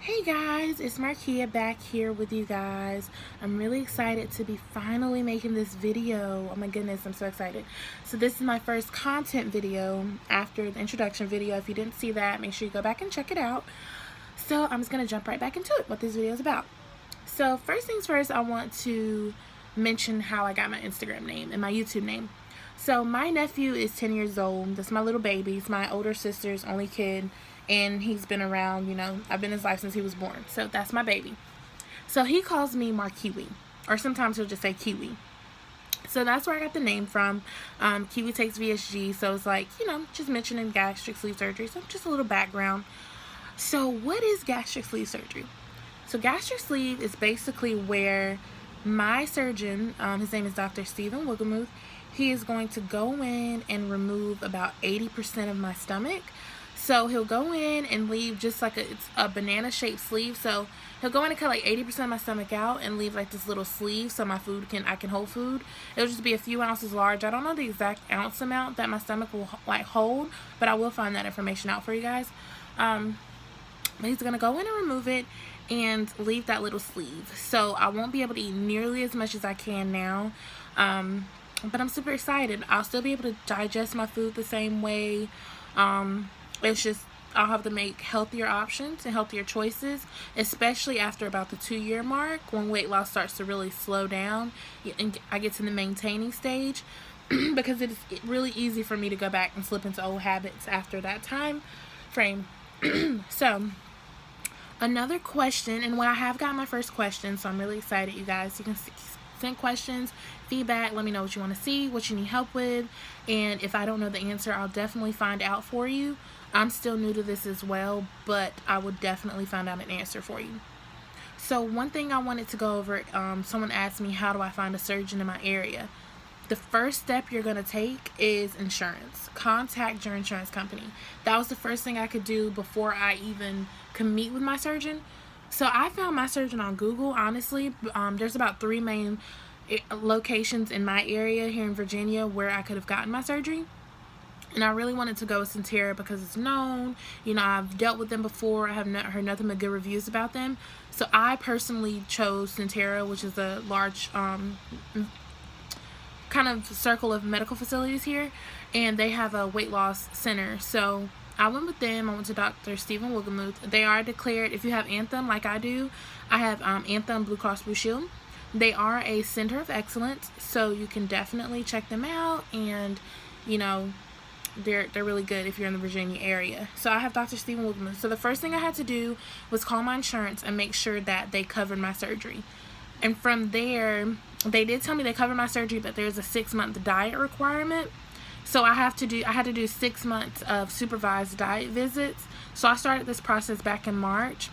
Hey guys, it's Markia back here with you guys. I'm really excited to be finally making this video. Oh my goodness, I'm so excited. So this is my first content video after the introduction video. If you didn't see that, make sure you go back and check it out. So I'm just going to jump right back into it, what this video is about. So first things first, I want to mention how I got my Instagram name and my YouTube name. So my nephew is 10 years old. That's my little baby. He's my older sister's only kid. And he's been around, I've been in his life since he was born. So that's my baby. So he calls me Markiwi, or sometimes he'll just say Kiwi. So that's where I got the name from. Kiwi takes VSG, so it's like, just mentioning gastric sleeve surgery. So just a little background. So what is gastric sleeve surgery? So gastric sleeve is basically where my surgeon, his name is Dr. Stephen Wigglemuth, he is going to go in and remove about 80% of my stomach. So he'll go in and leave just like it's a banana shaped sleeve. So he'll go in and cut like 80% of my stomach out and leave like this little sleeve so my I can hold food. It'll just be a few ounces large. I don't know the exact ounce amount that my stomach will like hold, but I will find that information out for you guys. But he's gonna go in and remove it and leave that little sleeve. So I won't be able to eat nearly as much as I can now. But I'm super excited. I'll still be able to digest my food the same way. It's just I'll have to make healthier options and healthier choices, especially after about the 2-year mark when weight loss starts to really slow down and I get to the maintaining stage because it's really easy for me to go back and slip into old habits after that time frame. So another question, and when I have got my first question, so I'm really excited, you guys. You can send questions, feedback, let me know what you want to see, what you need help with, and if I don't know the answer, I'll definitely find out for you. I'm still new to this as well, but I will definitely find out an answer for you. So one thing I wanted to go over, someone asked me, how do I find a surgeon in my area? The first step you're going to take is insurance. Contact your insurance company. That was the first thing I could do before I even could meet with my surgeon. So I found my surgeon on Google, honestly. There's about 3 main locations in my area here in Virginia where I could have gotten my surgery. And I really wanted to go with Centera because it's known. I've dealt with them before. I have heard nothing but good reviews about them. So I personally chose Centera, which is a large kind of circle of medical facilities here. And they have a weight loss center. So I went with them. I went to Dr. Stephen Wigglemuth. They are declared, if you have Anthem like I do, I have Anthem Blue Cross Blue Shield. They are a center of excellence, so you can definitely check them out, and they're really good if you're in the Virginia area. So I have Dr. Stephen Wigglemuth. So the first thing I had to do was call my insurance and make sure that they covered my surgery. And from there, they did tell me they covered my surgery, but there's a 6-month diet requirement. So I had to do 6 months of supervised diet visits. So I started this process back in March.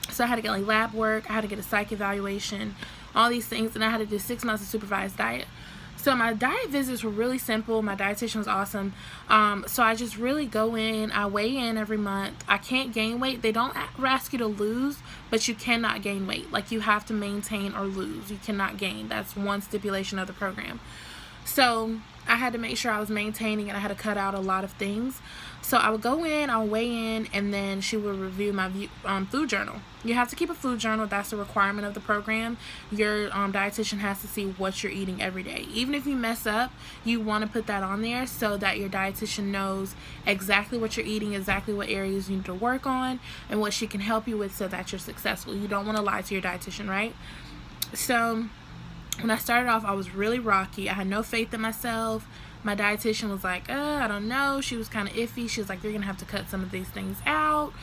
So I had to get like lab work, I had to get a psych evaluation, all these things, and I had to do 6 months of supervised diet. So my diet visits were really simple. My dietitian was awesome. So I just really go in, I weigh in every month. I can't gain weight. They don't ask you to lose, but you cannot gain weight. Like, you have to maintain or lose. You cannot gain. That's one stipulation of the program. So I had to make sure I was maintaining, and I had to cut out a lot of things. So I would go in, I'll weigh in, and then she would review my food journal. You have to keep a food journal. That's a requirement of the program. Your dietitian has to see what you're eating every day. Even if you mess up, you want to put that on there so that your dietitian knows exactly what you're eating, exactly what areas you need to work on, and what she can help you with so that you're successful. You don't want to lie to your dietitian, right? So when I started off, I was really rocky. I had no faith in myself. My dietitian was like, I don't know. She was kind of iffy. She was like, you're going to have to cut some of these things out.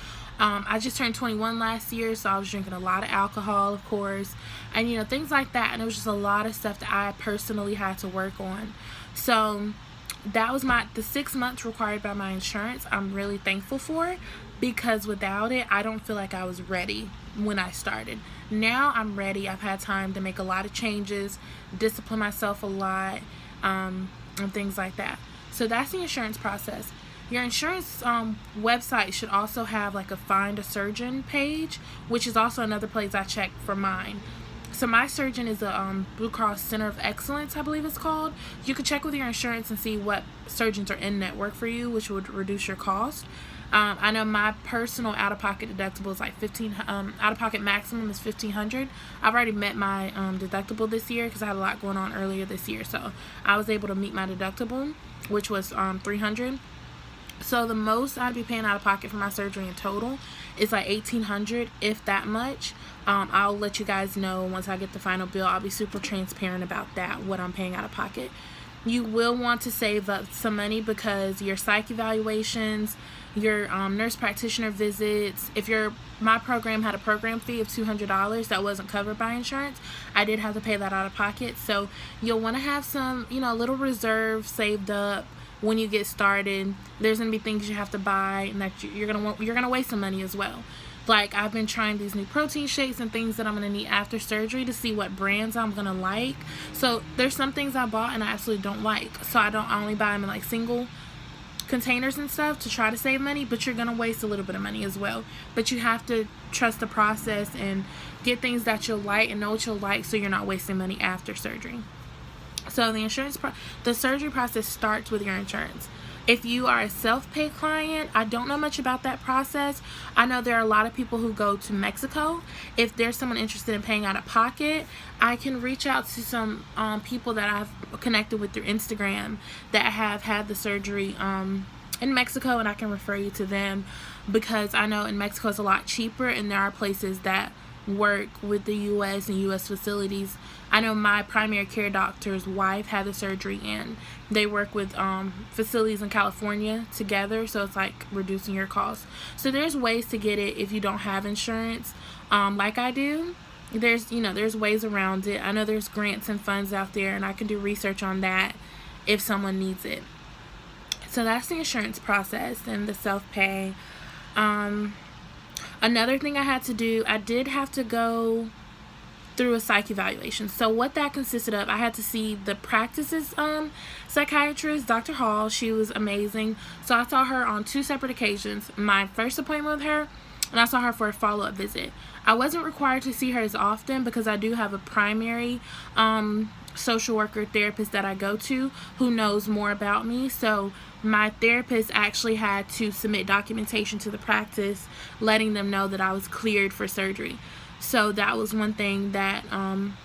I just turned 21 last year, so I was drinking a lot of alcohol, of course, and things like that. And it was just a lot of stuff that I personally had to work on. So that was the 6 months required by my insurance. I'm really thankful for, because without it, I don't feel like I was ready when I started. Now I'm ready. I've had time to make a lot of changes, discipline myself a lot, and things like that. So that's the insurance process. Your insurance website should also have like a find a surgeon page, which is also another place I check for mine. So my surgeon is a Blue Cross Center of Excellence, I believe it's called. You could check with your insurance and see what surgeons are in network for you, which would reduce your cost. I know my personal out-of-pocket deductible is like out-of-pocket maximum is $1,500. I've already met my deductible this year because I had a lot going on earlier this year, so I was able to meet my deductible, which was $300. So the most I'd be paying out of pocket for my surgery in total is like $1,800, if that much. I'll let you guys know once I get the final bill. I'll be super transparent about that, what I'm paying out of pocket. You will want to save up some money because your psych evaluations, your nurse practitioner visits, my program had a program fee of $200 that wasn't covered by insurance. I did have to pay that out of pocket. So you'll want to have some, a little reserve saved up when you get started. There's gonna be things you have to buy, and that you're gonna waste some money as well. Like, I've been trying these new protein shakes and things that I'm gonna need after surgery to see what brands I'm gonna like. So there's some things I bought and I absolutely don't like. So I only buy them in like single containers and stuff to try to save money, but you're gonna waste a little bit of money as well. But you have to trust the process and get things that you'll like and know what you'll like, so you're not wasting money after surgery. So the surgery process starts with your insurance. If you are a self-pay client, I don't know much about that process. I know there are a lot of people who go to Mexico. If there's someone interested in paying out of pocket, I can reach out to some people that I've connected with through Instagram that have had the surgery in Mexico, and I can refer you to them, because I know in Mexico it's a lot cheaper, and there are places that work with the U.S. and U.S. facilities. I know my primary care doctor's wife had the surgery, and they work with facilities in California together, so it's like reducing your costs. So there's ways to get it if you don't have insurance, like I do. There's ways around it. I know there's grants and funds out there, and I can do research on that if someone needs it. So that's the insurance process and the self-pay. Another thing I had to do, I did have to go through a psych evaluation. So what that consisted of, I had to see the practice's psychiatrist, Dr. Hall. She was amazing. So I saw her on 2 separate occasions. My first appointment with her, and I saw her for a follow-up visit. I wasn't required to see her as often because I do have a primary social worker therapist that I go to who knows more about me. So my therapist actually had to submit documentation to the practice letting them know that I was cleared for surgery. So that was one thing that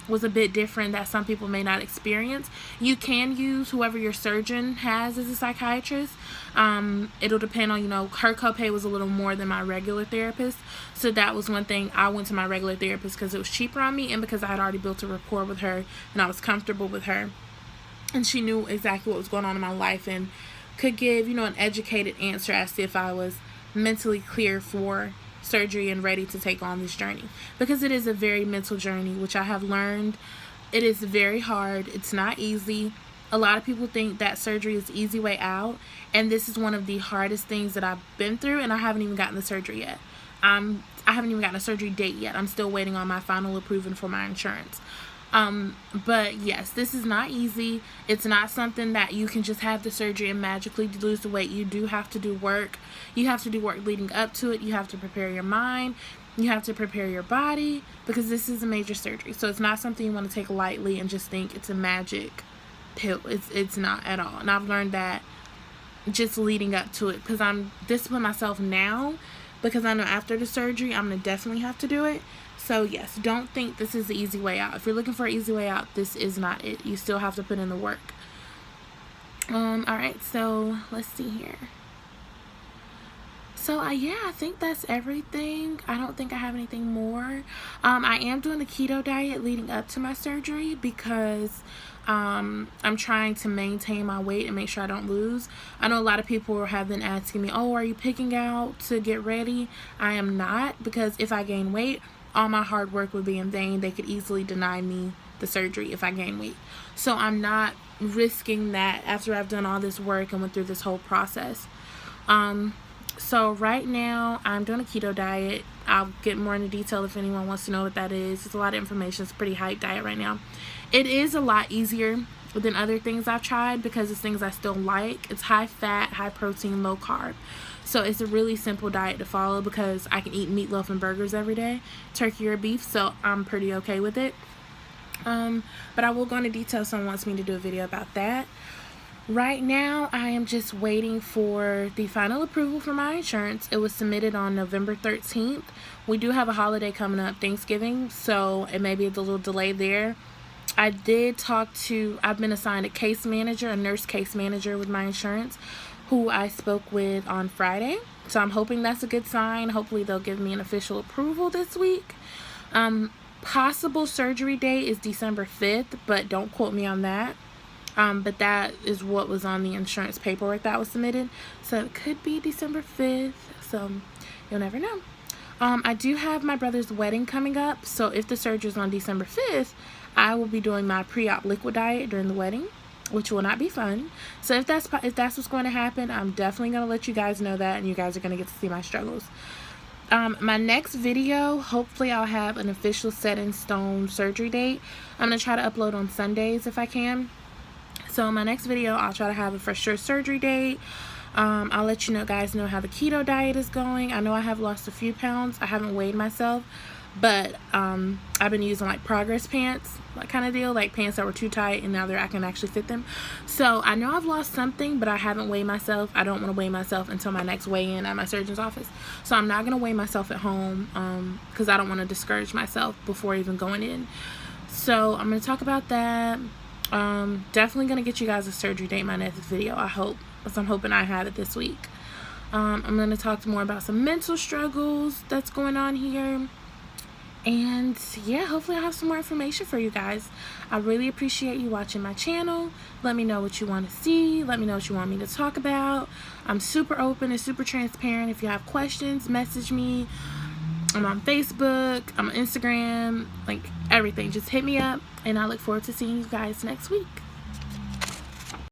was a bit different that some people may not experience. You can use whoever your surgeon has as a psychiatrist. It'll depend on, her copay was a little more than my regular therapist. So that was one thing. I went to my regular therapist because it was cheaper on me, and because I had already built a rapport with her and I was comfortable with her. And she knew exactly what was going on in my life and could give, an educated answer as to if I was mentally clear for surgery and ready to take on this journey, because it is a very mental journey, which I have learned. It is very hard. It's not easy. A lot of people think that surgery is the easy way out, and this is one of the hardest things that I've been through, and I haven't even gotten the surgery yet. I haven't even gotten a surgery date yet. I'm still waiting on my final approval for my insurance. But yes, this is not easy. It's not something that you can just have the surgery and magically lose the weight. You do have to do work. You have to do work leading up to it. You have to prepare your mind. You have to prepare your body, because this is a major surgery. So it's not something you want to take lightly and just think it's a magic pill. It's not at all. And I've learned that just leading up to it, because I'm disciplining myself now, because I know after the surgery I'm going to definitely have to do it. So yes, don't think this is the easy way out. If you're looking for an easy way out, this is not it. You still have to put in the work. Alright, so let's see here. So yeah, I think that's everything. I don't think I have anything more. I am doing the keto diet leading up to my surgery because I'm trying to maintain my weight and make sure I don't lose. I know a lot of people have been asking me, oh, are you picking out to get ready? I am not, because if I gain weight, all my hard work would be in vain. They could easily deny me the surgery if I gain weight. So I'm not risking that after I've done all this work and went through this whole process. So right now I'm doing a keto diet. I'll get more into detail if anyone wants to know what that is. It's a lot of information. It's a pretty hype diet right now. It is a lot easier than other things I've tried because it's things I still like. It's high fat, high protein, low carb. So it's a really simple diet to follow because I can eat meatloaf and burgers every day, turkey or beef, so I'm pretty okay with it. But I will go into detail if someone wants me to do a video about that. Right now, I am just waiting for the final approval for my insurance. It was submitted on November 13th. We do have a holiday coming up, Thanksgiving, so it may be a little delay there. I've been assigned a case manager, a nurse case manager with my insurance, who I spoke with on Friday. So I'm hoping that's a good sign. Hopefully they'll give me an official approval this week. Possible surgery date is December 5th, but don't quote me on that. But that is what was on the insurance paperwork that was submitted. So it could be December 5th. So you'll never know. I do have my brother's wedding coming up. So if the surgery is on December 5th, I will be doing my pre-op liquid diet during the wedding, which will not be fun. So if that's what's going to happen, I'm definitely going to let you guys know that, and you guys are going to get to see my struggles. My next video, hopefully I'll have an official set in stone surgery date. I'm going to try to upload on Sundays if I can. So my next video, I'll try to have a for sure surgery date. I'll let you guys know how the keto diet is going. I know I have lost a few pounds. I haven't weighed myself, but I've been using like progress pants, like kind of deal, like pants that were too tight and now I can actually fit them. So I know I've lost something, but I haven't weighed myself. I don't want to weigh myself until my next weigh-in at my surgeon's office. So I'm not going to weigh myself at home because I don't want to discourage myself before even going in. So I'm going to talk about that. Definitely gonna get you guys a surgery date in my next video, I hope, because I'm hoping I have it this week. I'm gonna talk more about some mental struggles that's going on here, and yeah, hopefully I'll have some more information for you guys. I really appreciate you watching my channel. Let me know what you want to see. Let me know what you want me to talk about. I'm super open and super transparent. If you have questions, message me. I'm on Facebook, I'm on Instagram, like everything. Just hit me up, and I look forward to seeing you guys next week.